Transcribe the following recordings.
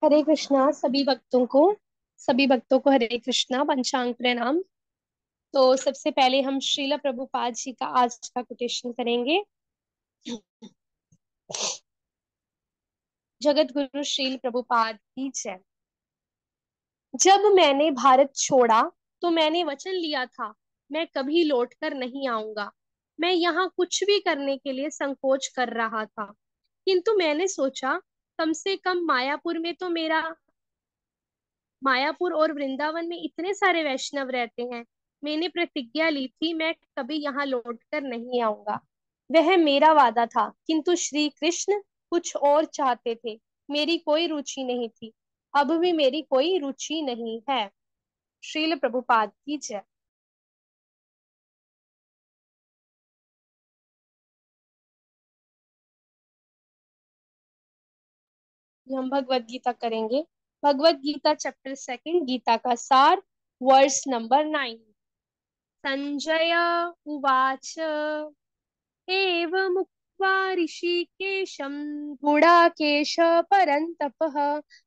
हरे कृष्णा सभी भक्तों को हरे कृष्णा पंचांग प्रणाम। तो सबसे पहले हम श्रील प्रभुपाद जी का आज का कोटेशन करेंगे। जगत गुरु श्रील प्रभुपाद की जय। जब मैंने भारत छोड़ा तो मैंने वचन लिया था, मैं कभी लौटकर नहीं आऊंगा। मैं यहाँ कुछ भी करने के लिए संकोच कर रहा था, किंतु मैंने सोचा कम से कम मायापुर और वृंदावन में इतने सारे वैष्णव रहते हैं। मैंने प्रतिज्ञा ली थी मैं कभी यहाँ लौटकर नहीं आऊंगा। वह मेरा वादा था, किंतु श्री कृष्ण कुछ और चाहते थे। मेरी कोई रुचि नहीं थी, अब भी मेरी कोई रुचि नहीं है। श्रील प्रभुपाद की जय। ये हम भगवत गीता करेंगे। भगवत गीता चैप्टर सेकंड, गीता का सार, वर्स नंबर 9। संजय उवाच एवमुक्त्वा ऋषिकेशं गुडाकेश परन्तपः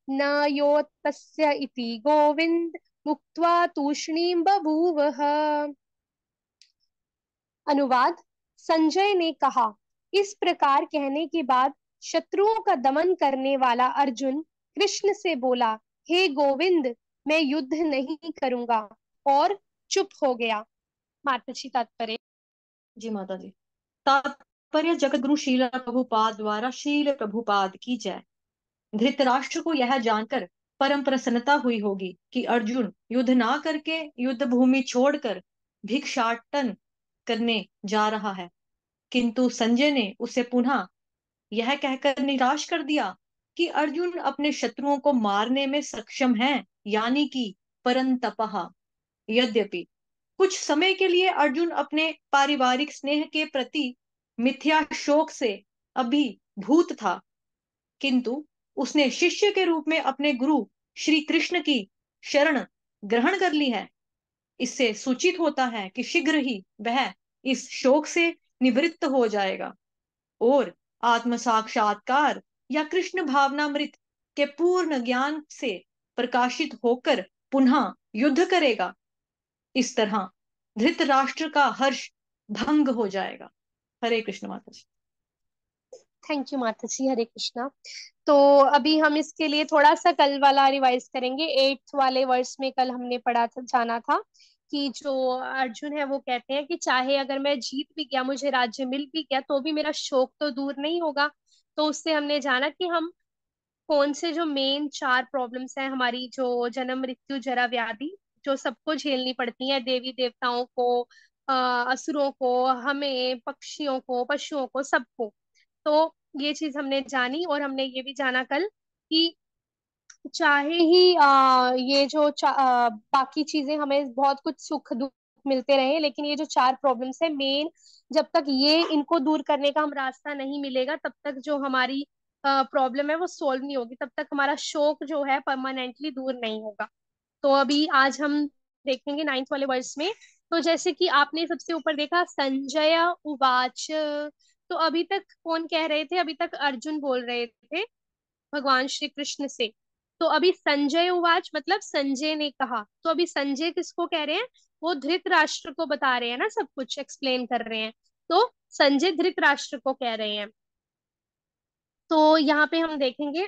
न योत्तस्य इति गोविन्द मुक्त्वा तूष्णीं बभूवः। अनुवाद। संजय ने कहा, इस प्रकार कहने के बाद शत्रुओं का दमन करने वाला अर्जुन कृष्ण से बोला, हे गोविंद, मैं युद्ध नहीं करूंगा, और चुप हो गया। माताजी तात्पर्य। जी माता जी। तात्पर्य जगत गुरु शील प्रभुपाद द्वारा शील प्रभुपाद की जय। धृतराष्ट्र को यह जानकर परम प्रसन्नता हुई होगी कि अर्जुन युद्ध ना करके युद्ध भूमि छोड़कर भिक्षाटन करने जा रहा है, किंतु संजय ने उसे पुनः यह कहकर निराश कर दिया कि अर्जुन अपने शत्रुओं को मारने में सक्षम है, यानी कि परंतपः। यद्यपि कुछ समय के लिए अर्जुन अपने पारिवारिक स्नेह के प्रति मिथ्या शोक से अभिभूत था, किंतु उसने शिष्य के रूप में अपने गुरु श्री कृष्ण की शरण ग्रहण कर ली है। इससे सूचित होता है कि शीघ्र ही वह इस शोक से निवृत्त हो जाएगा और आत्म साक्षात्कार या कृष्ण भावनामृत के पूर्ण ज्ञान से प्रकाशित होकर पुनः युद्ध करेगा। इस तरह धृतराष्ट्र का हर्ष भंग हो जाएगा। हरे कृष्ण माता जी। थैंक यू माता जी। हरे कृष्णा। तो अभी हम इसके लिए थोड़ा सा कल वाला रिवाइज करेंगे। 8th वाले वर्ष में कल हमने पढ़ा था, जाना था कि जो अर्जुन है वो कहते हैं कि चाहे अगर मैं जीत भी गया, मुझे राज्य मिल भी गया, तो भी मेरा शोक तो दूर नहीं होगा। तो उससे हमने जाना कि हम कौन से जो मेन 4 प्रॉब्लम्स हैं हमारी, जो जन्म मृत्यु जरा व्याधि, जो सबको झेलनी पड़ती हैं, देवी देवताओं को, असुरों को, हमें, पक्षियों को, पशुओं को, सबको। तो ये चीज हमने जानी, और हमने ये भी जाना कल कि चाहे ही ये जो बाकी चीजें हमें बहुत कुछ सुख दुख मिलते रहे, लेकिन ये जो 4 प्रॉब्लम्स है मेन, जब तक ये इनको दूर करने का हम रास्ता नहीं मिलेगा, तब तक जो हमारी प्रॉब्लम है वो सोल्व नहीं होगी, तब तक हमारा शोक जो है परमानेंटली दूर नहीं होगा। तो अभी आज हम देखेंगे 9th वाले वर्ष में। तो जैसे कि आपने सबसे ऊपर देखा, संजय उवाच। तो अभी तक कौन कह रहे थे? अभी तक अर्जुन बोल रहे थे भगवान श्री कृष्ण से। तो अभी संजय उवाच मतलब संजय ने कहा। तो अभी संजय किसको कह रहे हैं? वो धृतराष्ट्र को बता रहे हैं ना, सब कुछ एक्सप्लेन कर रहे हैं। तो संजय धृतराष्ट्र को कह रहे हैं। तो यहाँ पे हम देखेंगे,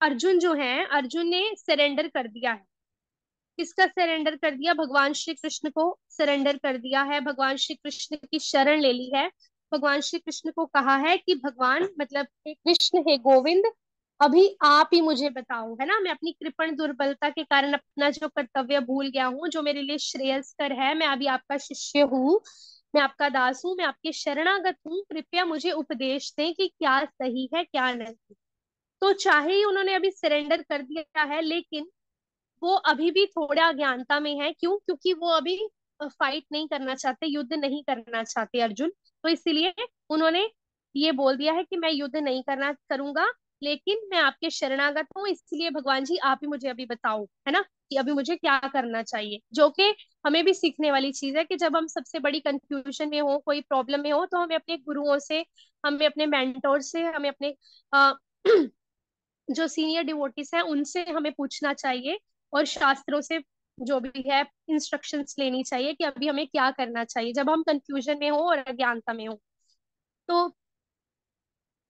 अर्जुन जो है, अर्जुन ने सरेंडर कर दिया है। किसका सरेंडर कर दिया? भगवान श्री कृष्ण को सरेंडर कर दिया है, भगवान श्री कृष्ण की शरण ले ली है। भगवान श्री कृष्ण को कहा है कि भगवान मतलब हे कृष्ण, हे गोविंद, अभी आप ही मुझे बताओ, है ना, मैं अपनी कृपण दुर्बलता के कारण अपना जो कर्तव्य भूल गया हूँ, जो मेरे लिए श्रेयस्कर है, मैं अभी आपका शिष्य हूँ, मैं आपका दास हूँ, मैं आपके शरणागत हूँ, कृपया मुझे उपदेश दें कि क्या सही है क्या नहीं। तो चाहे ही उन्होंने अभी सरेंडर कर दिया है, लेकिन वो अभी भी थोड़ा अज्ञानता में है। क्यों? क्योंकि वो अभी फाइट नहीं करना चाहते, युद्ध नहीं करना चाहते अर्जुन। तो इसीलिए उन्होंने ये बोल दिया है कि मैं युद्ध नहीं करना करूंगा, लेकिन मैं आपके शरणागत हूँ, इसलिए भगवान जी आप ही मुझे अभी बताओ, है ना, कि अभी मुझे क्या करना चाहिए। जो कि हमें भी सीखने वाली चीज है कि जब हम सबसे बड़ी कंफ्यूजन में हो, कोई प्रॉब्लम में हो, तो हमें अपने गुरुओं से, हमें अपने मेंटोर से, हमें अपने जो सीनियर डिवोटीज हैं उनसे हमें पूछना चाहिए, और शास्त्रों से जो भी है इंस्ट्रक्शंस लेनी चाहिए कि अभी हमें क्या करना चाहिए जब हम कंफ्यूजन में हो और अज्ञानता में हो। तो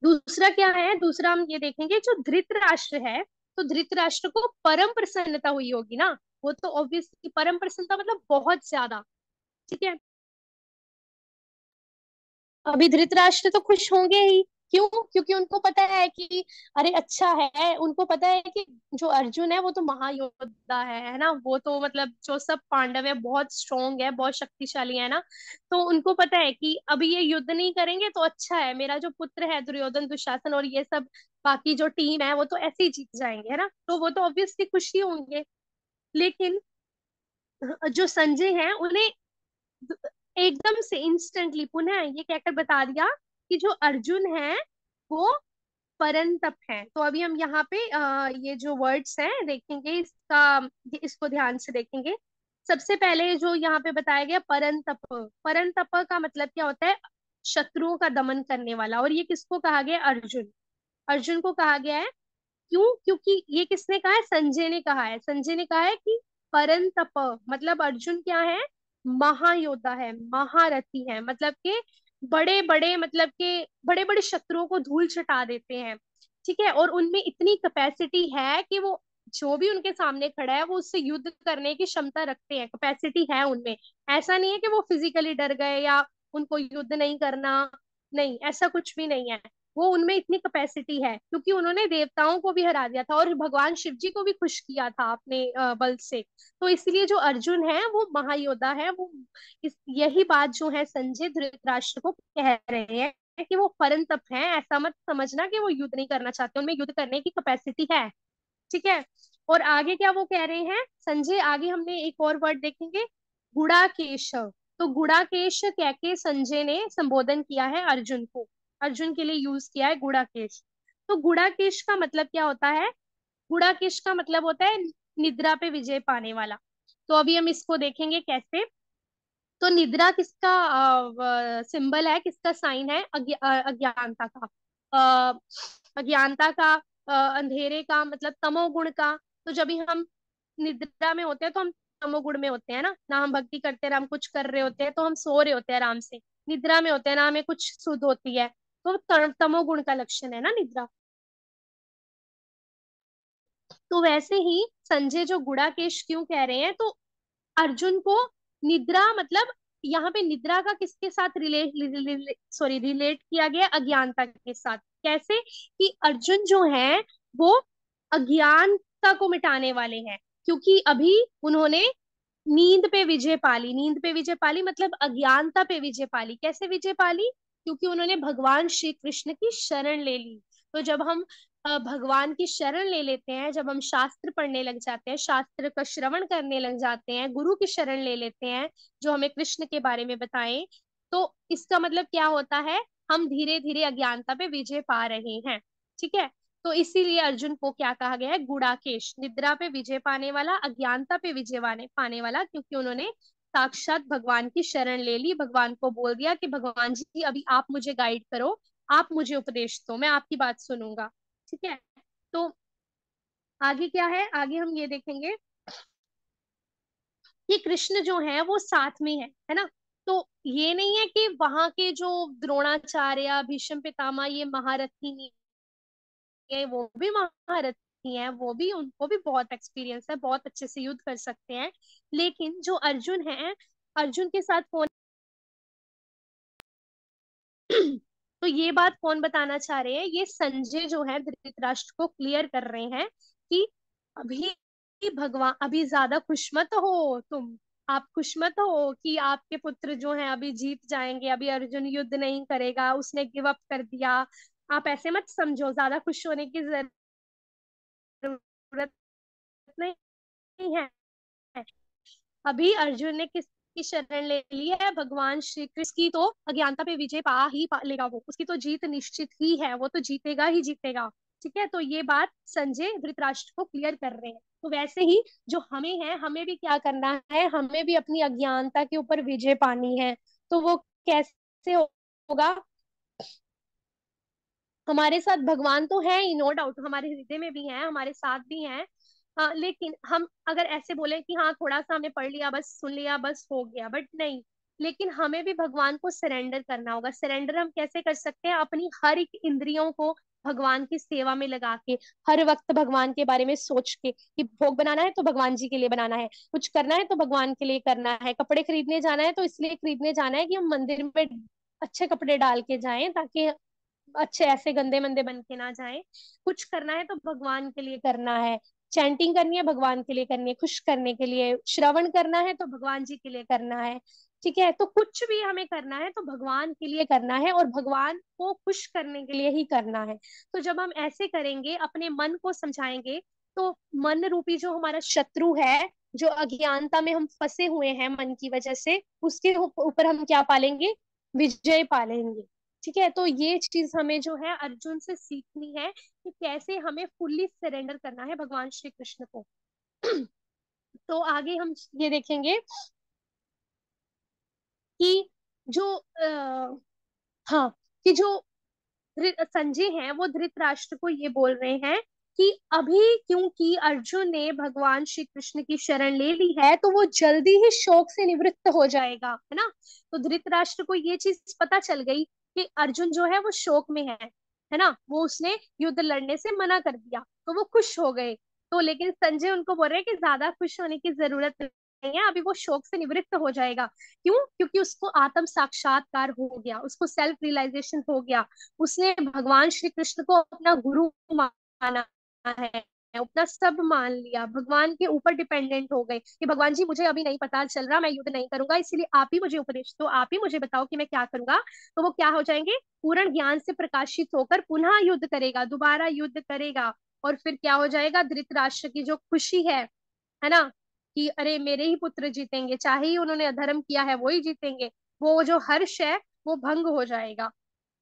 दूसरा क्या है, दूसरा हम ये देखेंगे जो धृतराष्ट्र है, तो धृतराष्ट्र को परम प्रसन्नता हुई होगी ना। वो तो ऑब्वियसली परम प्रसन्नता मतलब बहुत ज्यादा। ठीक है, अभी धृतराष्ट्र तो खुश होंगे ही। क्यों? क्योंकि उनको पता है कि अरे अच्छा है, उनको पता है कि जो अर्जुन है वो तो महायोद्धा है ना, वो तो मतलब जो सब पांडव है बहुत स्ट्रोंग है, बहुत शक्तिशाली है ना। तो उनको पता है कि अभी ये युद्ध नहीं करेंगे तो अच्छा है, मेरा जो पुत्र है दुर्योधन दुशासन और ये सब बाकी जो टीम है वो तो ऐसे ही जीत जाएंगे, है ना। तो वो तो ऑब्वियसली खुशी होंगे। लेकिन जो संजय है उन्हें एकदम से इंस्टेंटली पुनः ये कहकर बता दिया कि जो अर्जुन है वो परंतप है। तो अभी हम यहाँ पे ये जो वर्ड्स हैं देखेंगे इसका, इसको ध्यान से देखेंगे। सबसे पहले जो यहाँ पे बताया गया परंतप, परंतप का मतलब क्या होता है, शत्रुओं का दमन करने वाला। और ये किसको कहा गया? अर्जुन, अर्जुन को कहा गया है। क्यों? क्योंकि ये किसने कहा है? संजय ने कहा है। संजय ने कहा है कि परंतप मतलब अर्जुन क्या है? महायोद्धा है, महारथी है, मतलब के बड़े बड़े मतलब के बड़े बड़े शत्रुओं को धूल चटा देते हैं। ठीक है, और उनमें इतनी कैपेसिटी है कि वो जो भी उनके सामने खड़ा है वो उससे युद्ध करने की क्षमता रखते हैं, कैपेसिटी है उनमें। ऐसा नहीं है कि वो फिजिकली डर गए या उनको युद्ध नहीं करना, नहीं ऐसा कुछ भी नहीं है। वो उनमें इतनी कैपेसिटी है क्योंकि उन्होंने देवताओं को भी हरा दिया था और भगवान शिव जी को भी खुश किया था अपने बल से। तो इसलिए जो अर्जुन है वो महायोद्धा है। वो यही बात जो है संजय धृतराष्ट्र को कह रहे हैं कि वो परंतप हैं। ऐसा मत समझना कि वो युद्ध नहीं करना चाहते, उनमें युद्ध करने की कैपेसिटी है। ठीक है, और आगे क्या वो कह रहे हैं संजय, आगे हमने एक और वर्ड देखेंगे, गुड़ाकेश। तो गुड़ाकेश कह के संजय ने संबोधन किया है अर्जुन को, अर्जुन के लिए यूज किया है गुड़ाकेश। तो गुड़ाकेश का मतलब क्या होता है? गुड़ाकेश का मतलब होता है निद्रा पे विजय पाने वाला। तो अभी हम इसको देखेंगे कैसे। तो निद्रा किसका सिंबल है, किसका साइन है? अज्ञानता का, अज्ञानता का, अंधेरे का, मतलब तमोगुण का। तो जब भी हम निद्रा में होते हैं तो हम तमोगुण में होते हैं ना हम भक्ति करते हैं ना हम कुछ कर रहे होते हैं, तो हम सो रहे होते हैं आराम से। निद्रा में होते हैं ना हमें कुछ सुध होती है, तो तमोगुण का लक्षण है ना निद्रा। तो वैसे ही संजय जो गुड़ाकेश क्यों कह रहे हैं, तो अर्जुन को निद्रा मतलब यहाँ पे निद्रा का किसके साथ रिलेट किया गया? अज्ञानता के साथ। कैसे? कि अर्जुन जो है वो अज्ञानता को मिटाने वाले हैं, क्योंकि अभी उन्होंने नींद पे विजय पाली। नींद पे विजय पाली मतलब अज्ञानता पे विजय पाली। कैसे विजय पाली? क्योंकि उन्होंने भगवान श्री कृष्ण की शरण ले ली। तो जब हम भगवान की शरण ले लेते हैं, जब हम शास्त्र पढ़ने लग जाते हैं, शास्त्र का श्रवण करने लग जाते हैं, गुरु की शरण ले लेते हैं जो हमें कृष्ण के बारे में बताएं, तो इसका मतलब क्या होता है? हम धीरे धीरे अज्ञानता पे विजय पा रहे हैं। ठीक है, तो इसीलिए अर्जुन को क्या कहा गया है? गुड़ाकेश, निद्रा पे विजय पाने वाला, अज्ञानता पे विजय पाने वाला, क्योंकि उन्होंने साक्षात भगवान की शरण ले ली। भगवान को बोल दिया कि भगवान जी अभी आप मुझे गाइड करो, आप मुझे उपदेश दो, मैं आपकी बात सुनूंगा। ठीक है, तो आगे क्या है? आगे हम ये देखेंगे कि कृष्ण जो है वो साथ में है ना। तो ये नहीं है कि वहां के जो द्रोणाचार्य, भीष्म पितामह ये महारथी नहीं है, वो भी महारथी हैं, वो भी, उनको भी बहुत एक्सपीरियंस है, बहुत अच्छे से युद्ध कर सकते हैं। लेकिन जो अर्जुन है, अर्जुन के साथ कौन तो ये बात कौन बताना चाह रहे हैं? ये संजय जो है धृतराष्ट्र को क्लियर कर रहे हैं कि अभी भगवान, अभी ज्यादा खुश मत हो तुम, आप खुश मत हो कि आपके पुत्र जो हैं अभी जीत जाएंगे, अभी अर्जुन युद्ध नहीं करेगा, उसने गिव अप कर दिया। आप ऐसे मत समझो, ज्यादा खुश होने की जरूरत नहीं है। अभी अर्जुन ने किसकी शरण ले ली है? भगवान श्री कृष्ण की। तो अज्ञानता पे विजय पा लेगा वो, उसकी तो जीत निश्चित ही है, वो तो जीतेगा ही जीतेगा। ठीक है, तो ये बात संजय धृतराष्ट्र को क्लियर कर रहे हैं। तो वैसे ही जो हमें है, हमें भी क्या करना है? हमें भी अपनी अज्ञानता के ऊपर विजय पानी है। तो वो कैसे होगा? हमारे साथ भगवान तो है ही, नो डाउट, हमारे हृदय में भी है, हमारे साथ भी है। लेकिन हम अगर ऐसे बोले कि हाँ थोड़ा सा हमने पढ़ लिया, बस सुन लिया, बस हो गया, बट नहीं। लेकिन हमें भी भगवान को सरेंडर करना होगा। सरेंडर हम कैसे कर सकते हैं? अपनी हर एक इंद्रियों को भगवान की सेवा में लगा के, हर वक्त भगवान के बारे में सोच के कि भोग बनाना है तो भगवान जी के लिए बनाना है, कुछ करना है तो भगवान के लिए करना है, कपड़े खरीदने जाना है तो इसलिए खरीदने जाना है कि हम मंदिर में अच्छे कपड़े डाल के जाएं, ताकि अच्छे ऐसे गंदे मंदे बन के ना जाए। कुछ करना है तो भगवान के लिए करना है, चैंटिंग करनी है भगवान के लिए करनी है, खुश करने के लिए, श्रवण करना है तो भगवान जी के लिए करना है। ठीक है, तो कुछ भी हमें करना है तो भगवान के लिए करना है और भगवान को खुश करने के लिए ही करना है। तो जब हम ऐसे करेंगे, अपने मन को समझाएंगे, तो मन रूपी जो हमारा शत्रु है, जो अज्ञानता में हम फंसे हुए हैं मन की वजह से, उसके ऊपर हम क्या पालेंगे? विजय पालेंगे। ठीक है, तो ये चीज हमें जो है अर्जुन से सीखनी है कि कैसे हमें फुल्ली सरेंडर करना है भगवान श्री कृष्ण को। तो आगे हम ये देखेंगे कि जो हाँ, कि जो संजय हैं वो धृतराष्ट्र को ये बोल रहे हैं कि अभी क्योंकि अर्जुन ने भगवान श्री कृष्ण की शरण ले ली है, तो वो जल्दी ही शोक से निवृत्त हो जाएगा, है ना। तो धृतराष्ट्र को ये चीज पता चल गई कि अर्जुन जो है वो शोक में है ना, वो उसने युद्ध लड़ने से मना कर दिया, तो वो खुश हो गए। तो लेकिन संजय उनको बोल रहे हैं कि ज्यादा खुश होने की जरूरत नहीं है, अभी वो शोक से निवृत्त हो जाएगा। क्यों? क्योंकि उसको आत्म साक्षात्कार हो गया, उसको सेल्फ रियलाइजेशन हो गया, उसने भगवान श्री कृष्ण को अपना गुरु माना है, अपना सब मान लिया, भगवान के ऊपर डिपेंडेंट हो गए कि भगवान जी मुझे अभी नहीं पता चल रहा, मैं युद्ध नहीं करूंगा, इसलिए आप ही मुझे उपदेश दो, आप ही मुझे बताओ कि मैं क्या करूंगा। तो वो क्या हो जाएंगे? पूर्ण ज्ञान से प्रकाशित होकर पुनः युद्ध करेगा, दोबारा युद्ध करेगा। और फिर क्या हो जाएगा? धृतराष्ट्र की जो खुशी है ना, कि अरे मेरे ही पुत्र जीतेंगे, चाहे ही उन्होंने अधर्म किया है वो ही जीतेंगे, वो जो हर्ष है वो भंग हो जाएगा।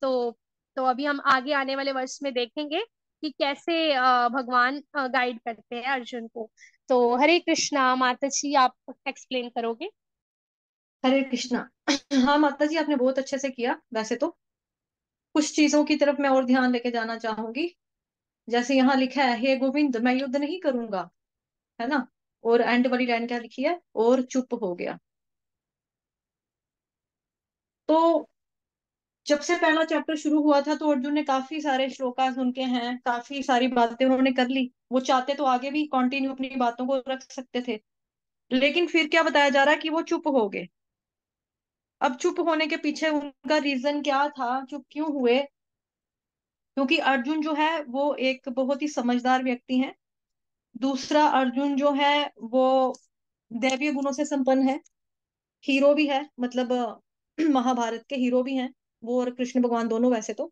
तो तो अभी हम आगे आने वाले वर्ष में देखेंगे कि कैसे भगवान गाइड करते हैं अर्जुन को। तो हरे कृष्णा, माता जी आप एक्सप्लेन करोगे? हरे कृष्णा। हाँ माता जी, आपने बहुत अच्छे से किया वैसे तो। कुछ चीजों की तरफ मैं और ध्यान लेके जाना चाहूंगी। जैसे यहाँ लिखा है, हे गोविंद मैं युद्ध नहीं करूंगा, है ना। और एंड वाली लाइन क्या लिखी है, और चुप हो गया। तो जब से पहला चैप्टर शुरू हुआ था तो अर्जुन ने काफी सारे श्लोका सुन के हैं, काफी सारी बातें उन्होंने कर ली। वो चाहते तो आगे भी कंटिन्यू अपनी बातों को रख सकते थे, लेकिन फिर क्या बताया जा रहा है कि वो चुप हो गए। अब चुप होने के पीछे उनका रीजन क्या था, चुप क्यों हुए? क्योंकि अर्जुन जो है वो एक बहुत ही समझदार व्यक्ति है। दूसरा, अर्जुन जो है वो दैवीय गुणों से संपन्न है, हीरो भी है, मतलब महाभारत के हीरो भी हैं वो और कृष्ण भगवान दोनों वैसे तो।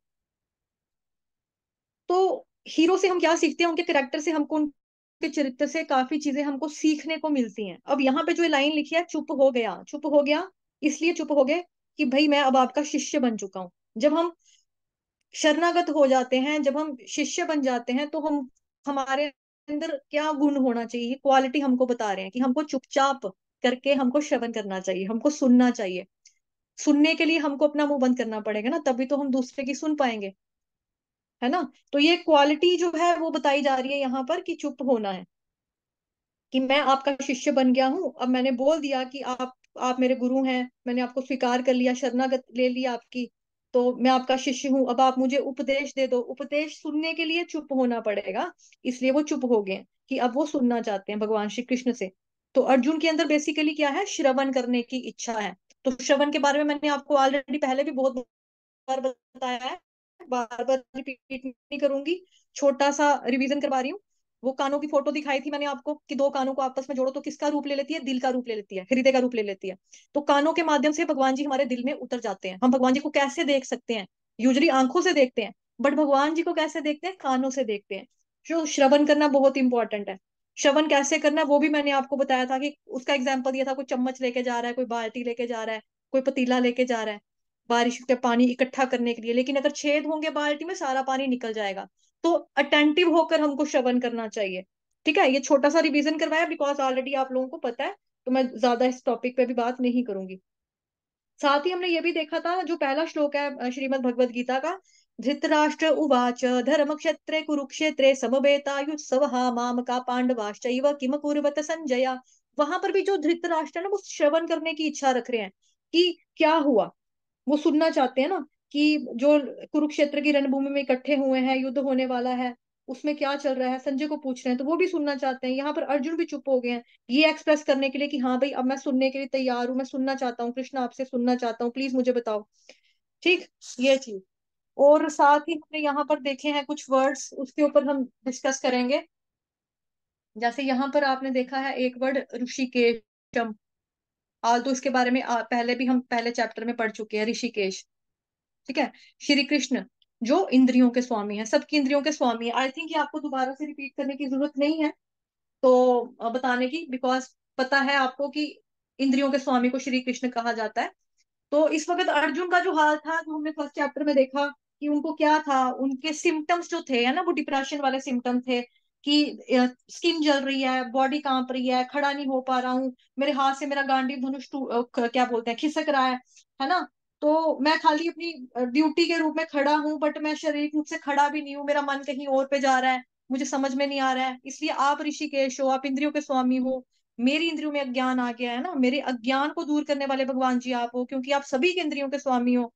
तो हीरो से हम क्या सीखते हैं? उनके करेक्टर से हमको, उनके चरित्र से काफी चीजें हमको सीखने को मिलती हैं। अब यहाँ पे जो लाइन लिखी है, चुप हो गया, चुप हो गया, इसलिए चुप हो गए कि भाई मैं अब आपका शिष्य बन चुका हूं। जब हम शरणागत हो जाते हैं, जब हम शिष्य बन जाते हैं, तो हम, हमारे अंदर क्या गुण होना चाहिए, क्वालिटी हमको बता रहे हैं कि हमको चुपचाप करके हमको श्रवण करना चाहिए, हमको सुनना चाहिए। सुनने के लिए हमको अपना मुंह बंद करना पड़ेगा ना, तभी तो हम दूसरे की सुन पाएंगे, है ना। तो ये क्वालिटी जो है वो बताई जा रही है यहाँ पर कि चुप होना है, कि मैं आपका शिष्य बन गया हूं, अब मैंने बोल दिया कि आप मेरे गुरु हैं, मैंने आपको स्वीकार कर लिया, शरणागत ले लिया आपकी, तो मैं आपका शिष्य हूँ, अब आप मुझे उपदेश दे दो। उपदेश सुनने के लिए चुप होना पड़ेगा, इसलिए वो चुप हो गए कि अब वो सुनना चाहते हैं भगवान श्री कृष्ण से। तो अर्जुन के अंदर बेसिकली क्या है, श्रवण करने की इच्छा है। तो श्रवण के बारे में मैंने आपको ऑलरेडी पहले भी बहुत बार बताया है, बार बार रिपीट नहीं करूंगी, छोटा सा रिवीजन करवा रही हूँ। वो कानों की फोटो दिखाई थी मैंने आपको कि दो कानों को आपस में जोड़ो तो किसका रूप ले लेती है, दिल का रूप ले लेती है, हृदय का रूप ले लेती है। तो कानों के माध्यम से भगवान जी हमारे दिल में उतर जाते हैं। हम भगवान जी को कैसे देख सकते हैं? यूजली आंखों से देखते हैं, बट भगवान जी को कैसे देखते हैं? कानों से देखते हैं। जो श्रवण करना बहुत इंपॉर्टेंट है। श्रवण कैसे करना है वो भी मैंने आपको बताया था, कि उसका एग्जाम्पल दिया था, कोई चम्मच लेके जा रहा है, कोई बाल्टी लेके जा रहा है, कोई पतीला लेके जा रहा है बारिश का पानी इकट्ठा करने के लिए, लेकिन अगर छेद होंगे बाल्टी में सारा पानी निकल जाएगा। तो अटेंटिव होकर हमको श्रवण करना चाहिए। ठीक है, ये छोटा सा रिवीजन करवाया बिकॉज ऑलरेडी आप लोगों को पता है, तो मैं ज्यादा इस टॉपिक पे भी बात नहीं करूंगी। साथ ही हमने ये भी देखा था, जो पहला श्लोक है श्रीमद् भगवद गीता का, धृतराष्ट्र उवाच धर्मक्षेत्रे कुरुक्षेत्रे समवेतायुत्सवः मामका पांडवाश्चैव किम कुर्वत संजय। वहां पर भी जो धृतराष्ट्र है ना, वो श्रवण करने की इच्छा रख रहे हैं कि क्या हुआ, वो सुनना चाहते हैं ना कि जो कुरुक्षेत्र की रणभूमि में इकट्ठे हुए हैं, युद्ध होने वाला है, उसमें क्या चल रहा है, संजय को पूछ रहे हैं, तो वो भी सुनना चाहते हैं। यहाँ पर अर्जुन भी चुप हो गए हैं, ये एक्सप्रेस करने के लिए कि हाँ भाई अब मैं सुनने के लिए तैयार हूँ, मैं सुनना चाहता हूँ, कृष्ण आपसे सुनना चाहता हूँ, प्लीज मुझे बताओ। ठीक, ये चीज। और साथ ही हमने यहाँ पर देखे हैं कुछ वर्ड्स, उसके ऊपर हम डिस्कस करेंगे। जैसे यहाँ पर आपने देखा है एक वर्ड ऋषिकेशम। तो इसके बारे में पहले भी हम पहले चैप्टर में पढ़ चुके हैं, ऋषिकेश। ठीक है, श्री कृष्ण जो इंद्रियों के स्वामी है, सबकी इंद्रियों के स्वामी है। आई थिंक ये आपको दोबारा से रिपीट करने की जरूरत नहीं है, तो बताने की, बिकॉज पता है आपको कि इंद्रियों के स्वामी को श्री कृष्ण कहा जाता है। तो इस वक्त अर्जुन का जो हाल था, जो हमने फर्स्ट चैप्टर में देखा कि उनको क्या था, उनके सिम्टम्स जो थे, है ना, वो डिप्रेशन वाले सिम्टम थे कि स्किन जल रही है, बॉडी कांप रही है, खड़ा नहीं हो पा रहा हूँ, मेरे हाथ से मेरा गांडीव धनुष क्या बोलते हैं, खिसक रहा है ना। तो मैं खाली अपनी ड्यूटी के रूप में खड़ा हूँ, बट मैं शारीरिक रूप से खड़ा भी नहीं हूँ, मेरा मन कहीं और पे जा रहा है, मुझे समझ में नहीं आ रहा है। इसलिए आप ऋषिकेश हो, आप इंद्रियों के स्वामी हो, मेरी इंद्रियों में अज्ञान आ गया है ना, मेरे अज्ञान को दूर करने वाले भगवान जी आप हो, क्योंकि आप सभी के इंद्रियों के स्वामी हो।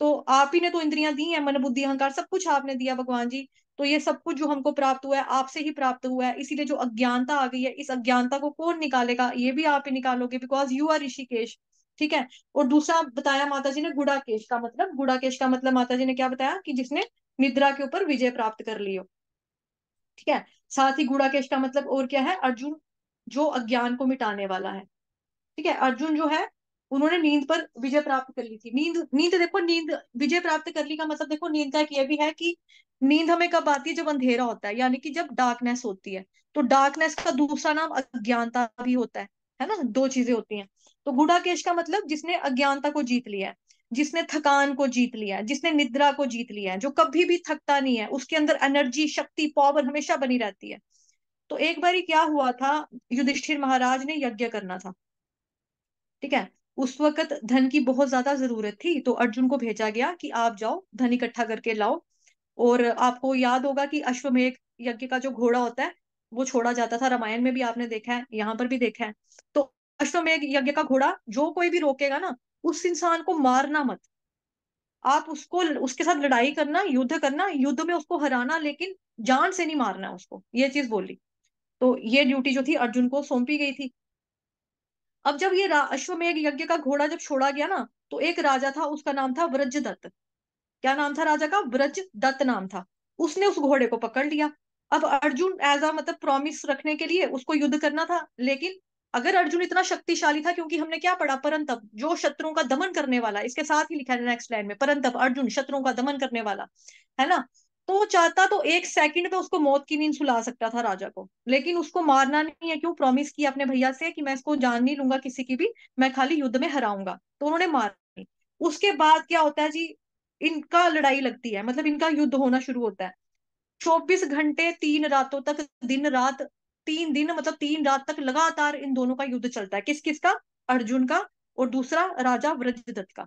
तो आप ही ने तो इंद्रियां दी हैं, मन बुद्धि अहंकार सब कुछ आपने दिया भगवान जी। तो ये सब कुछ जो हमको प्राप्त हुआ है आपसे ही प्राप्त हुआ है, इसीलिए जो अज्ञानता आ गई है, इस अज्ञानता को कौन निकालेगा, ये भी आप ही निकालोगे, बिकॉज यू आर ऋषिकेश। ठीक है। और दूसरा बताया माता जी ने गुड़ाकेश का मतलब, गुड़ाकेश का मतलब माता जी ने क्या बताया कि जिसने निद्रा के ऊपर विजय प्राप्त कर ली हो। ठीक है। साथ ही गुड़ाकेश का मतलब और क्या है, अर्जुन जो अज्ञान को मिटाने वाला है। ठीक है, अर्जुन जो है उन्होंने नींद पर विजय प्राप्त कर ली थी। नींद नींद देखो, नींद विजय प्राप्त कर ली का मतलब देखो, नींद का एक ये भी है कि नींद हमें कब आती है, जब अंधेरा होता है, यानी कि जब डार्कनेस होती है। तो डार्कनेस का दूसरा नाम अज्ञानता भी होता है ना, दो चीजें होती हैं। तो गुड़ाकेश का मतलब जिसने अज्ञानता को जीत लिया है, जिसने थकान को जीत लिया है, जिसने निद्रा को जीत लिया है, जो कभी भी थकता नहीं है, उसके अंदर एनर्जी, शक्ति, पावर हमेशा बनी रहती है। तो एक बारी क्या हुआ था, युधिष्ठिर महाराज ने यज्ञ करना था। ठीक है। उस वक्त धन की बहुत ज्यादा जरूरत थी, तो अर्जुन को भेजा गया कि आप जाओ धन इकट्ठा करके लाओ। और आपको याद होगा कि अश्वमेध यज्ञ का जो घोड़ा होता है वो छोड़ा जाता था, रामायण में भी आपने देखा है, यहाँ पर भी देखा है। तो अश्वमेध यज्ञ का घोड़ा जो कोई भी रोकेगा ना, उस इंसान को मारना मत, आप उसको उसके साथ लड़ाई करना, युद्ध करना, युद्ध में उसको हराना, लेकिन जान से नहीं मारना उसको, ये चीज बोली। तो ये ड्यूटी जो थी अर्जुन को सौंपी गई थी। अब जब ये अश्वमेध यज्ञ का घोड़ा जब छोड़ा गया ना, तो एक राजा था, उसका नाम था व्रजदत्त। क्या नाम था राजा का, व्रजदत्त नाम था। उसने उस घोड़े को पकड़ लिया। अब अर्जुन एज अ मतलब प्रॉमिस रखने के लिए उसको युद्ध करना था, लेकिन अगर अर्जुन इतना शक्तिशाली था, क्योंकि हमने क्या पढ़ा, परंतप जो शत्रुओं का दमन करने वाला, इसके साथ ही लिखा है नेक्स्ट लाइन में, परंतप अर्जुन शत्रुओं का दमन करने वाला, है ना। तो वो चाहता तो एक सेकंड पे उसको मौत की नींद सुला सकता था राजा को, लेकिन उसको मारना नहीं है। क्यों, प्रॉमिस किया अपने भैया से कि मैं इसको जान नहीं लूंगा किसी की भी, मैं खाली युद्ध में हराऊंगा, तो उन्होंने मार दी। उसके बाद क्या होता है जी, इनका लड़ाई लगती है, मतलब इनका युद्ध होना शुरू होता है। 24 घंटे 3 रातों तक, दिन रात 3 दिन, मतलब 3 रात तक लगातार इन दोनों का युद्ध चलता है। किस किस का, अर्जुन का और दूसरा राजा वृद्धदत्त का।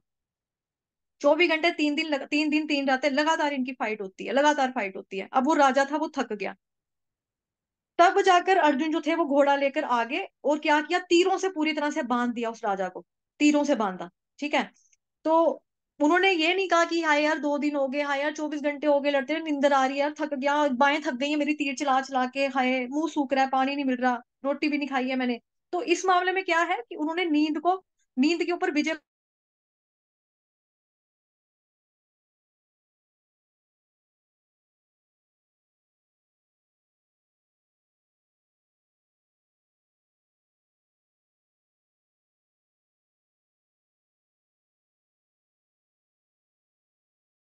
24 घंटे 3 दिन 3 दिन 3 रातें लगातार इनकी फाइट होती है, लगातार फाइट होती है। अब वो राजा था, वो थक गया। तब जाकर अर्जुन जो थे वो घोड़ा लेकर आगे, और क्या किया, तीरों से पूरी तरह से बांध दिया उस राजा को, तीरों से बांधा। ठीक है। तो उन्होंने ये नहीं कहा कि हाय यार 2 दिन हो गए, हाय यार 24 घंटे हो गए लड़ते हुए, नींदर आ रही है यार, थक गया, बाहें थक गई है मेरी तीर चला चला के, हाय मुंह सूख रहा है, पानी नहीं मिल रहा, रोटी भी नहीं खाई है मैंने। तो इस मामले में क्या है कि उन्होंने नींद के ऊपर विजय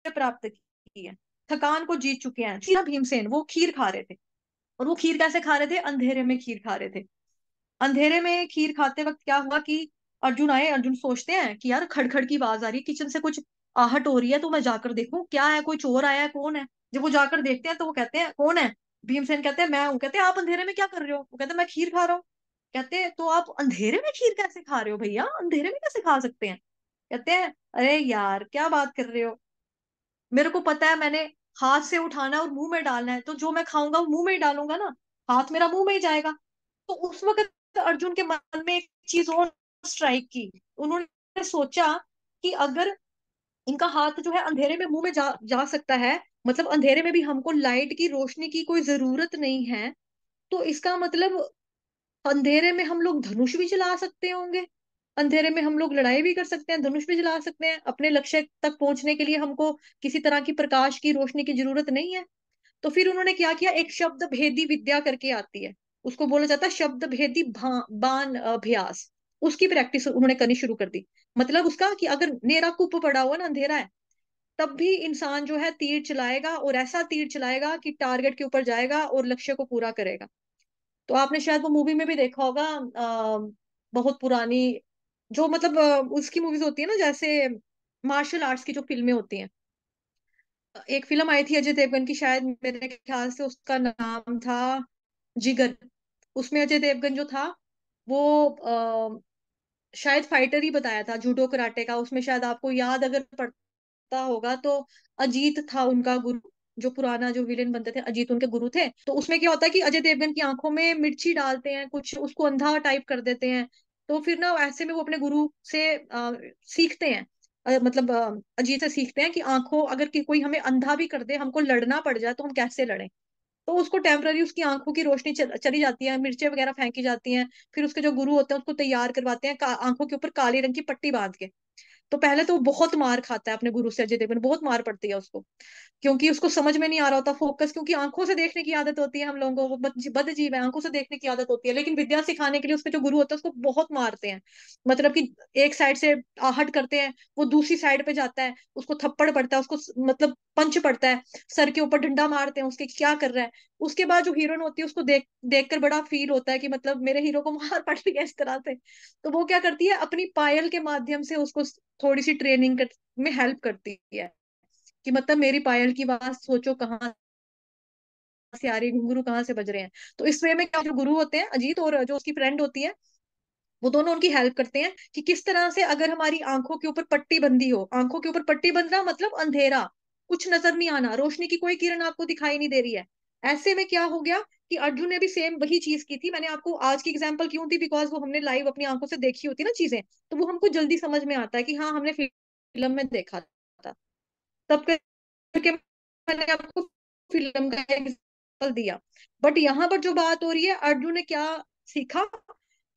प्राप्त की है, थकान को जीत चुके हैं। सीधा भीमसेन वो खीर खा रहे थे, और वो खीर कैसे खा रहे थे, अंधेरे में खीर खा रहे थे। अंधेरे में खीर खाते वक्त क्या हुआ कि अर्जुन आए, अर्जुन सोचते हैं कि यार खड़खड़ की आवाज आ रही है, किचन से कुछ आहट हो रही है, तो मैं जाकर देखूं क्या है, कोई चोर आया है, कौन है। जब वो जाकर देखते हैं तो वो कहते हैं कौन है, भीमसेन कहते हैं मैं हूँ। कहते हैं आप अंधेरे में क्या कर रहे हो, वो कहते हैं मैं खीर खा रहा हूँ। कहते हैं तो आप अंधेरे में खीर कैसे खा रहे हो भैया, अंधेरे में कैसे खा सकते हैं। कहते हैं अरे यार क्या बात कर रहे हो, मेरे को पता है मैंने हाथ से उठाना और मुंह में डालना है, तो जो मैं खाऊंगा वो मुंह में ही डालूंगा ना, हाथ मेरा मुंह में ही जाएगा। तो उस वक्त अर्जुन के मन में एक चीज और स्ट्राइक की। उन्होंने सोचा कि अगर इनका हाथ जो है अंधेरे में मुंह में जा सकता है, मतलब अंधेरे में भी हमको लाइट की रोशनी की कोई जरूरत नहीं है, तो इसका मतलब अंधेरे में हम लोग धनुष भी चला सकते होंगे, अंधेरे में हम लोग लड़ाई भी कर सकते हैं, धनुष भी चला सकते हैं, अपने लक्ष्य तक पहुंचने के लिए हमको किसी तरह की प्रकाश की रोशनी की जरूरत नहीं है। तो फिर उन्होंने क्या किया, एक शब्द भेदी विद्या करके आती है, उसको बोला जाता है शब्द भेदी बाण अभ्यास। उसकी प्रैक्टिस उन्होंने करनी शुरू कर दी। मतलब उसका कि अगर नेरा कुप पड़ा हुआ ना, अंधेरा है, तब भी इंसान जो है तीर चलाएगा, और ऐसा तीर चलाएगा कि टारगेट के ऊपर जाएगा और लक्ष्य को पूरा करेगा। तो आपने शायद वो मूवी में भी देखा होगा, बहुत पुरानी, जो मतलब उसकी मूवीज होती है ना, जैसे मार्शल आर्ट्स की जो फिल्में होती हैं। एक फिल्म आई थी अजय देवगन की, शायद मेरे ख्याल से उसका नाम था जिगर। उसमें अजय देवगन जो था वो शायद फाइटर ही बताया था, जूडो कराटे का। उसमें शायद आपको याद अगर पड़ता होगा तो अजीत था उनका गुरु, जो पुराना जो विलेन बनते थे अजीत उनके गुरु थे। तो उसमें क्या होता है कि अजय देवगन की आंखों में मिर्ची डालते हैं कुछ, उसको अंधा टाइप कर देते हैं। तो फिर ना ऐसे में वो अपने गुरु से सीखते हैं, मतलब अजीत से सीखते हैं कि आंखों अगर कोई हमें अंधा भी कर दे, हमको लड़ना पड़ जाए तो हम कैसे लड़ें। तो उसको टेम्पररी उसकी आंखों की रोशनी चली जाती है, मिर्चें वगैरह फेंकी जाती हैं। फिर उसके जो गुरु होते हैं उसको तैयार करवाते हैं, आंखों के ऊपर काले रंग की पट्टी बांध के। तो पहले तो वो बहुत मार खाता है अपने गुरु से, अजय देवगन बहुत मार पड़ती है उसको, क्योंकि उसको समझ में नहीं आ रहा होता फोकस, क्योंकि आंखों से देखने की आदत होती है हम लोगों को, वो बद जीव है, आंखों से देखने की आदत होती है। लेकिन विद्या सिखाने के लिए उसके जो गुरु होते हैं उसको बहुत मारते हैं, मतलब कि एक साइड से आहट करते हैं, वो दूसरी साइड पे जाता है, उसको थप्पड़ पड़ता है, उसको मतलब पंच पड़ता है, सर के ऊपर डंडा मारते हैं उसके, क्या कर रहा है। उसके बाद जो हीरोइन होती है उसको देख कर बड़ा फील होता है कि मतलब मेरे हीरो को मार पड़ रही है इस तरह से। तो वो क्या करती है, अपनी पायल के माध्यम से उसको थोड़ी सी में हेल्प करती है, कि मतलब मेरी पायल की बात सोचो कहाँ से आ रही है, घुंघरू कहाँ से बज रहे हैं। तो इस वे में क्या, जो गुरु होते हैं अजीत और जो उसकी फ्रेंड होती है, वो दोनों उनकी हेल्प करते हैं कि किस तरह से अगर हमारी आंखों के ऊपर पट्टी बंदी हो, आंखों के ऊपर पट्टी बंधना मतलब अंधेरा, कुछ नजर नहीं आना, रोशनी की कोई किरण आपको दिखाई नहीं दे रही है। ऐसे में क्या हो गया कि अर्जुन ने भी सेम वही चीज की थी। मैंने आपको आज की एग्जांपल क्यों दी, बिकॉज वो हमने लाइव अपनी आंखों से देखी होती ना चीजें, तो वो हमको जल्दी समझ में आता है कि हाँ हमने फिल्म में देखा था। तब करके मैंने आपको फिल्म का एग्जांपल दिया। बट यहाँ पर जो बात हो रही है, अर्जुन ने क्या सीखा,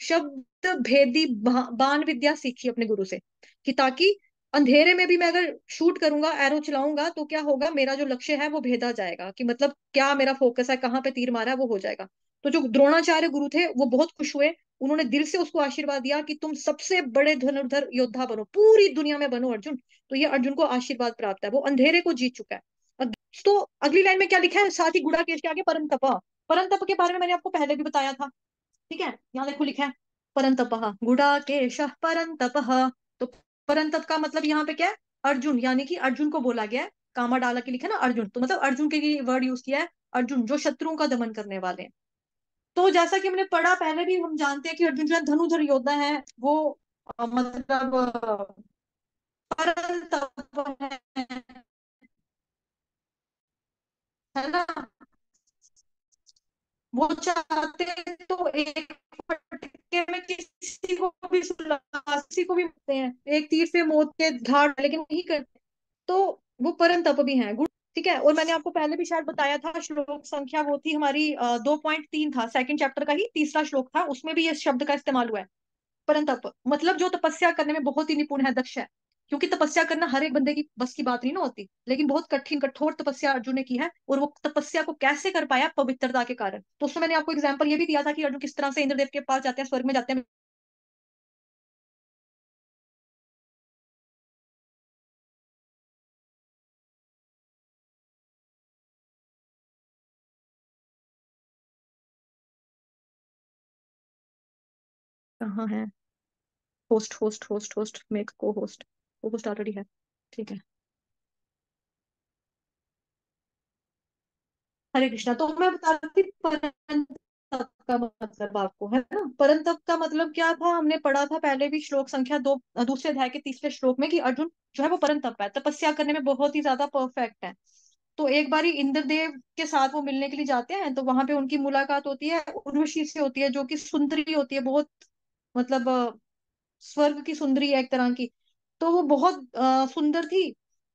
शब्द भेदी बाण विद्या सीखी अपने गुरु से, कि ताकि अंधेरे में भी मैं अगर शूट करूंगा, एरो चलाऊंगा, तो क्या होगा, मेरा जो लक्ष्य है वो भेदा जाएगा, कि मतलब क्या मेरा फोकस है, कहाँ पे तीर मारा है वो हो जाएगा। तो जो द्रोणाचार्य गुरु थे वो बहुत खुश हुए, उन्होंने दिल से उसको आशीर्वाद दिया कि तुम सबसे बड़े धनुर्धर योद्धा बनो, पूरी दुनिया में बनो अर्जुन। तो ये अर्जुन को आशीर्वाद प्राप्त है, वो अंधेरे को जीत चुका है। तो अगली लाइन में क्या लिखा है, साथ ही गुड़ाकेश के आगे परम तप। परम तप के बारे में मैंने आपको पहले भी बताया था, ठीक है, यहाँ देखो लिखा है परंतपः गुडाकेश परंतपः। तो परंतप का मतलब यहाँ पे क्या है, अर्जुन, यानी कि अर्जुन को बोला गया है, कामा डाला के लिखा है ना अर्जुन, तो मतलब अर्जुन के लिए वर्ड यूज किया है, अर्जुन जो शत्रुओं का दमन करने वाले हैं। तो जैसा कि हमने पढ़ा पहले भी, हम जानते हैं कि अर्जुन जो है धनुधर योद्धा है, वो मतलब परंतप है ना। वो चाहते हैं तो एक फटके में किसी को भी सुला, किसी को भी मारते हैं, एक तीर से मौत के घाट, लेकिन नहीं करते। तो वो परम तप भी हैं गुड, ठीक है। और मैंने आपको पहले भी शायद बताया था, श्लोक संख्या वो थी हमारी 2.3 था, सेकंड चैप्टर का ही तीसरा श्लोक था, उसमें भी ये शब्द का इस्तेमाल हुआ है, परंतप। मतलब जो तपस्या करने में बहुत ही निपुण है, दक्ष है। क्योंकि तपस्या करना हर एक बंदे की बस की बात नहीं ना होती, लेकिन बहुत कठिन कठोर तपस्या अर्जुन ने की है, और वो तपस्या को कैसे कर पाया, पवित्रता के कारण। तो उसमें मैंने आपको एग्जाम्पल ये भी दिया था कि अर्जुन किस तरह से इंद्रदेव के पास जाते हैं, स्वर्ग में जाते हैं। कहाँ है, host host host host make को होस्ट, को होस्ट ऑलरेडी है, ठीक है। हरे कृष्णा, तो मैं बता रही थी का मतलब आपको, है ना? परंतप का मतलब क्या था, हमने पढ़ा था पहले भी, श्लोक संख्या 2, दूसरे अध्याय के तीसरे श्लोक में, कि अर्जुन जो है वो परंतप है, तपस्या करने में बहुत ही ज्यादा परफेक्ट है। तो एक बारी इंद्रदेव के साथ वो मिलने के लिए जाते हैं, तो वहां पे उनकी मुलाकात होती है उर्वशी से होती है, जो कि सुंदरी होती है बहुत, मतलब स्वर्ग की सुंदरी है एक तरह की। तो वो बहुत सुंदर थी।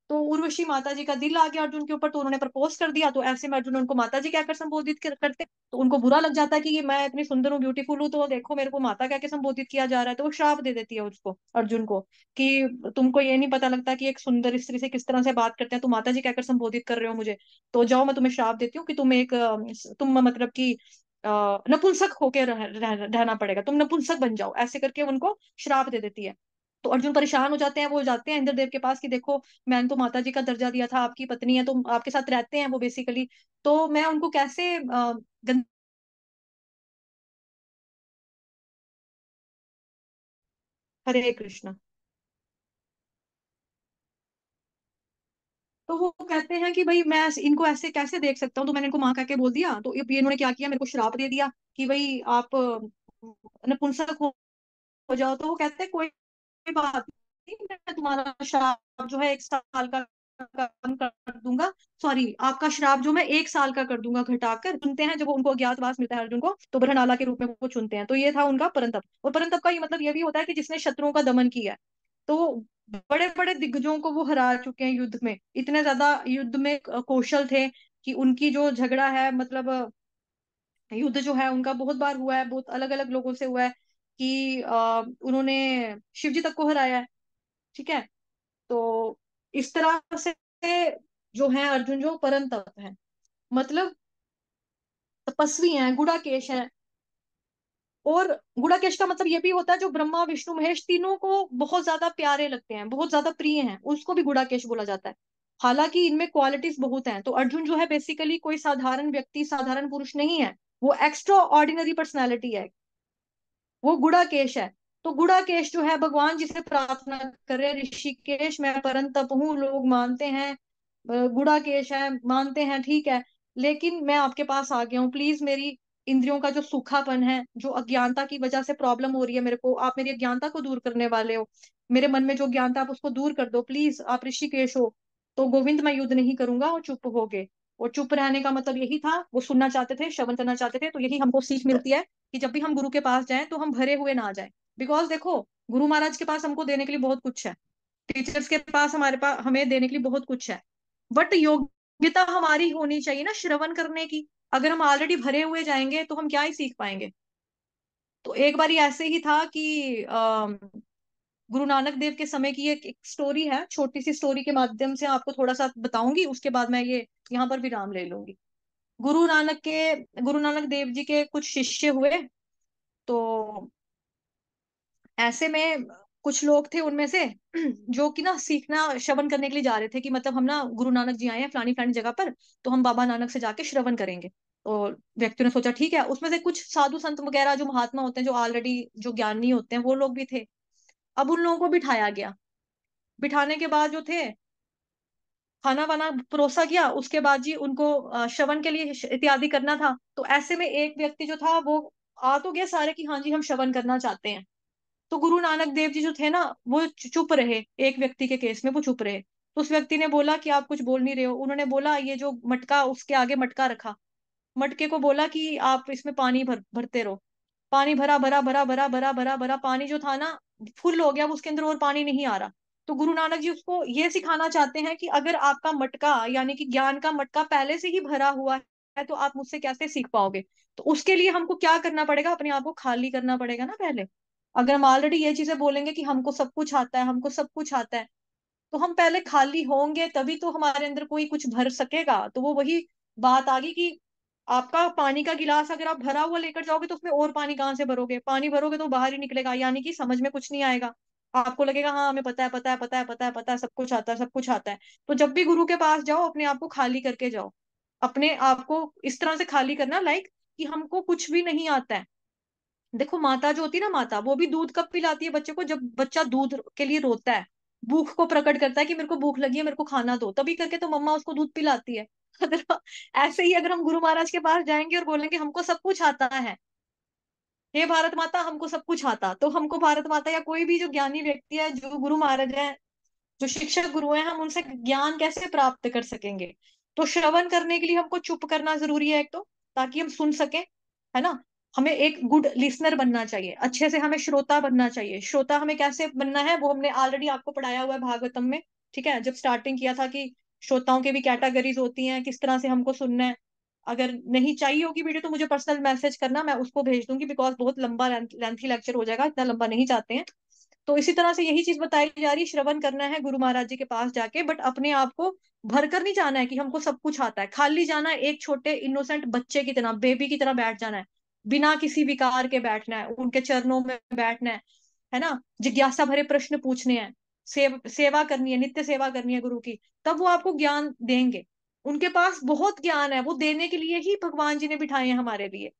तो उर्वशी माता जी का दिल आ गया अर्जुन के ऊपर, तो उन्होंने प्रपोज कर दिया। तो ऐसे में अर्जुन उनको माता जी कहकर संबोधित करते, तो उनको बुरा लग जाता है कि ये मैं इतनी सुंदर हूँ, ब्यूटीफुल हूँ, तो देखो मेरे को माता कह के संबोधित किया जा रहा है। तो वो श्राप दे देती है उसको, अर्जुन को, कि तुमको ये नहीं पता लगता कि एक सुंदर स्त्री से किस तरह से बात करते हैं, तुम माता जी कहकर संबोधित कर रहे हो मुझे। तो जाओ, मैं तुम्हें श्राप देती हूँ कि तुम मतलब कि नपुंसक होके रहना पड़ेगा, तुम नपुंसक बन जाओ, ऐसे करके उनको श्राप दे देती है। तो अर्जुन परेशान हो जाते हैं, वो जाते हैं इंद्रदेव के पास कि देखो, मैंने तो माता जी का दर्जा दिया था, आपकी पत्नी है, तो आपके साथ रहते हैं वो बेसिकली, तो मैं उनको कैसे हरे कृष्ण। तो वो कहते हैं कि भाई मैं इनको ऐसे कैसे देख सकता हूँ, तो मैंने इनको माँ कह के बोल दिया, तो ये इन्होंने क्या किया, मेरे को श्राप दे दिया कि भाई आप नपुंसक हो जाओ। तो वो कहते हैं कोई बात नहीं, मैं तुम्हारा श्राप जो है 1 साल का कम कर दूंगा, सॉरी आपका श्राप जो मैं 1 साल का कर दूंगा घटाकर। चुनते हैं जब उनको अज्ञातवास मिलता है अर्जुन को, तो ब्रहनाला के रूप में वो चुनते हैं। तो ये था उनका परंतप। और परंतप का ये मतलब ये भी होता है कि जिसने शत्रुओं का दमन किया है। तो बड़े बड़े दिग्गजों को वो हरा चुके हैं युद्ध में, इतने ज्यादा युद्ध में कौशल थे कि उनकी जो झगड़ा है, मतलब युद्ध जो है उनका बहुत बार हुआ है, बहुत अलग अलग लोगों से हुआ है, कि उन्होंने शिव जी तक को हराया है। ठीक है। तो इस तरह से जो है अर्जुन जो परम तप है, मतलब तपस्वी हैं, गुड़ाकेश हैं। और गुड़ाकेश का मतलब ये भी होता है जो ब्रह्मा विष्णु महेश तीनों को बहुत ज्यादा प्यारे लगते हैं, बहुत ज्यादा प्रिय हैं, उसको भी गुड़ाकेश बोला जाता है। हालांकि इनमें क्वालिटीज बहुत हैं। तो अर्जुन जो है बेसिकली कोई साधारण व्यक्ति, साधारण पुरुष नहीं है, वो एक्स्ट्रा ऑर्डिनरी पर्सनैलिटी है, वो गुड़ाकेश है। तो गुड़ाकेश जो है भगवान जिसे प्रार्थना कर रहे हैं, ऋषिकेश मैं परम तप हूँ, लोग मानते हैं, गुड़ाकेश है मानते हैं, ठीक है, लेकिन मैं आपके पास आ गया हूँ, प्लीज मेरी इंद्रियों का जो सूखापन है, जो अज्ञानता की वजह से प्रॉब्लम हो रही है मेरे को, आप मेरी अज्ञानता को दूर करने वाले हो, मेरे मन में जो ज्ञानता आप उसको दूर कर दो प्लीज, आप ऋषिकेश हो। तो गोविंद मैं युद्ध नहीं करूंगा, और चुप हो गए। और चुप रहने का मतलब यही था, वो सुनना चाहते थे, श्रवण करना चाहते थे। तो यही हमको सीख मिलती है कि जब भी हम गुरु के पास जाएं तो हम भरे हुए ना जाएं। बिकॉज देखो, गुरु महाराज के पास हमको देने के लिए बहुत कुछ है, टीचर्स के पास हमारे पास हमें देने के लिए बहुत कुछ है, बट योग्यता हमारी होनी चाहिए ना श्रवण करने की। अगर हम ऑलरेडी भरे हुए जाएंगे तो हम क्या ही सीख पाएंगे। तो एक बार ऐसे ही था कि गुरु नानक देव के समय की एक स्टोरी है, छोटी सी स्टोरी के माध्यम से आपको थोड़ा सा बताऊंगी, उसके बाद मैं ये यहाँ पर विराम ले लूंगी। गुरु नानक देव जी के कुछ शिष्य हुए। तो ऐसे में कुछ लोग थे उनमें से जो कि ना सीखना, श्रवण करने के लिए जा रहे थे, कि मतलब हम ना गुरु नानक जी आए हैं फलानी फलानी जगह पर, तो हम बाबा नानक से जाके श्रवण करेंगे। तो व्यक्ति ने सोचा ठीक है। उसमें से कुछ साधु संत वगैरह जो महात्मा होते हैं, जो ऑलरेडी जो ज्ञानी होते हैं, वो लोग भी थे। अब उन लोगों को बिठाया गया। बिठाने के बाद जो थे, खाना वाना परोसा गया, उसके बाद जी उनको श्रवण के लिए इत्यादि करना था। तो ऐसे में एक व्यक्ति जो था वो आ तो गया सारे कि हाँ जी हम श्रवण करना चाहते हैं। तो गुरु नानक देव जी जो थे ना, वो चुप रहे, एक व्यक्ति के केस में वो चुप रहे। तो उस व्यक्ति ने बोला कि आप कुछ बोल नहीं रहे हो। उन्होंने बोला, ये जो मटका, उसके आगे मटका रखा, मटके को बोला कि आप इसमें पानी भरते रहो। पानी भरा भरा भरा भरा भरा भरा भरा, पानी जो था ना फुल हो गया, अब उसके अंदर और पानी नहीं आ रहा। तो गुरु नानक जी उसको ये सिखाना चाहते हैं कि अगर आपका मटका, यानी कि ज्ञान का मटका पहले से ही भरा हुआ है, तो आप मुझसे कैसे सीख पाओगे। तो उसके लिए हमको क्या करना पड़ेगा, अपने आप को खाली करना पड़ेगा ना पहले। अगर हम ऑलरेडी ये चीजें बोलेंगे कि हमको सब कुछ आता है, हमको सब कुछ आता है, तो हम पहले खाली होंगे, तभी तो हमारे अंदर कोई कुछ भर सकेगा। तो वो वही बात आ गई कि आपका पानी का गिलास अगर आप भरा हुआ लेकर जाओगे, तो उसमें और पानी कहाँ से भरोगे, पानी भरोगे तो बाहर ही निकलेगा, यानी कि समझ में कुछ नहीं आएगा। आपको लगेगा हाँ हमें पता है पता है पता है पता है पता है, सब कुछ आता है सब कुछ आता है। तो जब भी गुरु के पास जाओ, अपने आप को खाली करके जाओ। अपने आप को इस तरह से खाली करना, लाइक कि हमको कुछ भी नहीं आता है। देखो माता जो होती है ना, माता वो भी दूध कब पिलाती है बच्चे को, जब बच्चा दूध के लिए रोता है, भूख को प्रकट करता है कि मेरे को भूख लगी है, मेरे को खाना दो, तभी करके तो मम्मा उसको दूध पिलाती है। ऐसे ही अगर हम गुरु महाराज के पास जाएंगे और बोलेंगे हमको सब कुछ आता है, हे भारत माता हमको सब कुछ आता, तो हमको भारत माता या कोई भी जो ज्ञानी व्यक्ति है, जो गुरु महाराज है, जो शिक्षक गुरु हैं, हम उनसे ज्ञान कैसे प्राप्त कर सकेंगे? तो श्रवण करने के लिए हमको चुप करना जरूरी है एक तो, ताकि हम सुन सकें, है ना। हमें एक गुड लिसनर बनना चाहिए, अच्छे से हमें श्रोता बनना चाहिए। श्रोता हमें कैसे बनना है वो हमने ऑलरेडी आपको पढ़ाया हुआ है भागवतम में, ठीक है, जब स्टार्टिंग किया था कि श्रोताओं के भी कैटेगरीज होती हैं, किस तरह से हमको सुनना है। अगर नहीं चाहिए होगी वीडियो तो मुझे पर्सनल मैसेज करना, मैं उसको भेज दूंगी, बिकॉज बहुत लंबा लेंथी लेक्चर हो जाएगा, इतना लंबा नहीं चाहते हैं। तो इसी तरह से यही चीज बताई जा रही है, श्रवण करना है गुरु महाराज जी के पास जाके, बट अपने आप को भरकर नहीं जाना है कि हमको सब कुछ आता है, खाली जाना है एक छोटे इनोसेंट बच्चे की तरह, बेबी की तरह बैठ जाना है, बिना किसी विकार के बैठना है, उनके चरणों में बैठना है ना, जिज्ञासा भरे प्रश्न पूछने हैं, सेवा करनी है, नित्य सेवा करनी है गुरु की, तब वो आपको ज्ञान देंगे। उनके पास बहुत ज्ञान है, वो देने के लिए ही भगवान जी ने बिठाए हैं हमारे लिए,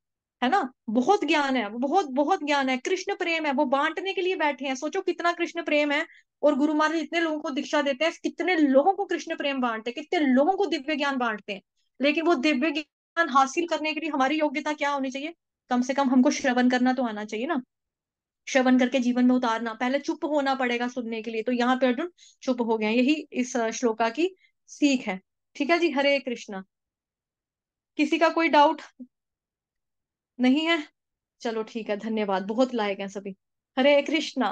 है ना। बहुत ज्ञान है, बहुत बहुत ज्ञान है, कृष्ण प्रेम है, वो बांटने के लिए बैठे हैं। सोचो कितना कृष्ण प्रेम है। और गुरु महाराज इतने लोगों को दीक्षा देते हैं, कितने लोगों को कृष्ण प्रेम बांटते हैं, कितने लोगों को दिव्य ज्ञान बांटते हैं। लेकिन वो दिव्य ज्ञान हासिल करने के लिए हमारी योग्यता क्या होनी चाहिए? कम से कम हमको श्रवण करना तो आना चाहिए ना। श्रवण करके जीवन में उतारना, पहले चुप होना पड़ेगा सुनने के लिए। तो यहाँ पे अर्जुन चुप हो गया, यही इस श्लोका की सीख है। ठीक है जी, हरे कृष्णा। किसी का कोई डाउट नहीं है? चलो ठीक है, धन्यवाद, बहुत लायक हैं सभी। हरे कृष्णा।